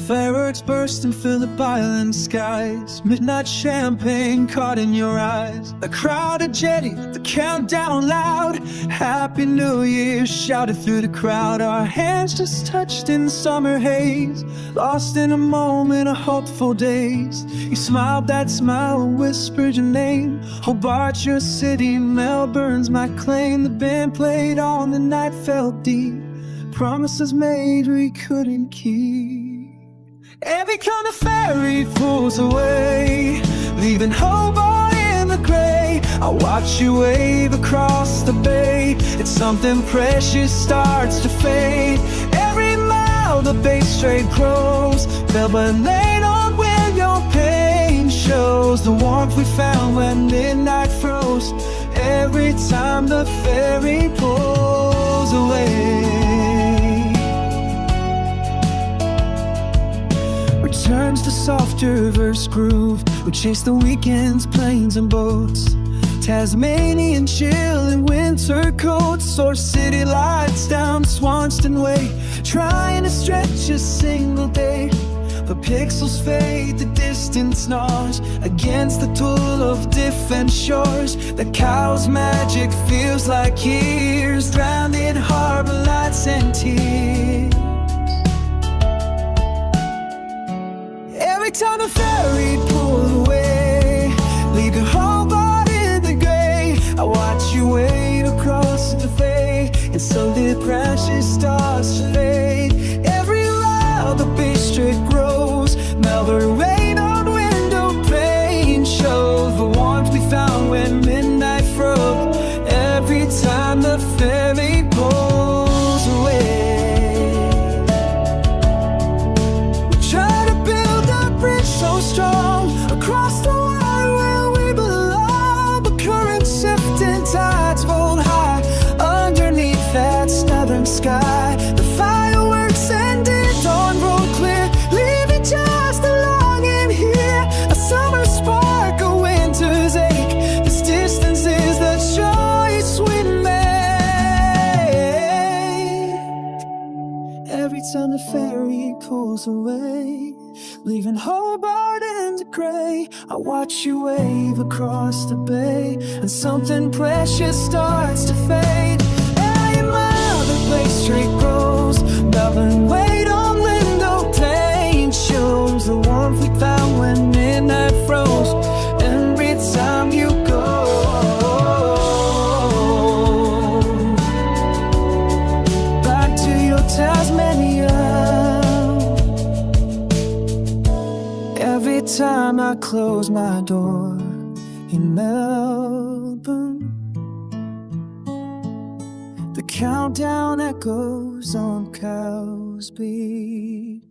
Fireworks burst and fill the island skies. Midnight champagne caught in your eyes. A crowded jetty, the countdown loud. Happy New Year shouted through the crowd. Our hands just touched in summer haze, lost in a moment of hopeful days. You smiled that smile and whispered your name. Hobart, your city, Melbourne's my claim. The band played on, the night felt deep. Promises made we couldn't keep. Every kind of ferry pulls away, leaving Hobart in the gray. I watch you wave across the bay. It's something precious starts to fade. Every mile the bay straight grows. Melbourne late on when your pain shows. The warmth we found when midnight froze. Every time the ferry pulls away, returns to softer verse groove. We chase the weekends, planes and boats. Tasmanian chill in winter coats. Source city lights down Swanston Way, trying to stretch a single day. The pixels fade, the distance gnaws against the tool of different shores. The cow's magic feels like years, drowned in harbor lights and tears. Every time a ferry pulls away, leaving Hobart in the gray. I watch you wave across the bay, and slowly precious starts to fade. Every mile the bay straight grows. Melbourne rain on window pane shows the warmth we found when midnight froze. Every time the ferry pulls away, so strong across the water where we belong. But currents shift and tides roll high underneath that southern sky. The fireworks ended, dawn rolled clear, leaving just a longing here. A summer spark, a winter's ache. This distance is the choice we made. Every time the ferry pulls away, leaving Hobart in the gray. I watch you wave across the bay, and something precious starts to fade. Every mile the bay straight grows. Melbourne wait on window pane shows the warmth we found when midnight froze. Every time you go back to your Tasmania. Every time I close my door in Melbourne, the countdown echoes on Cowes Beach.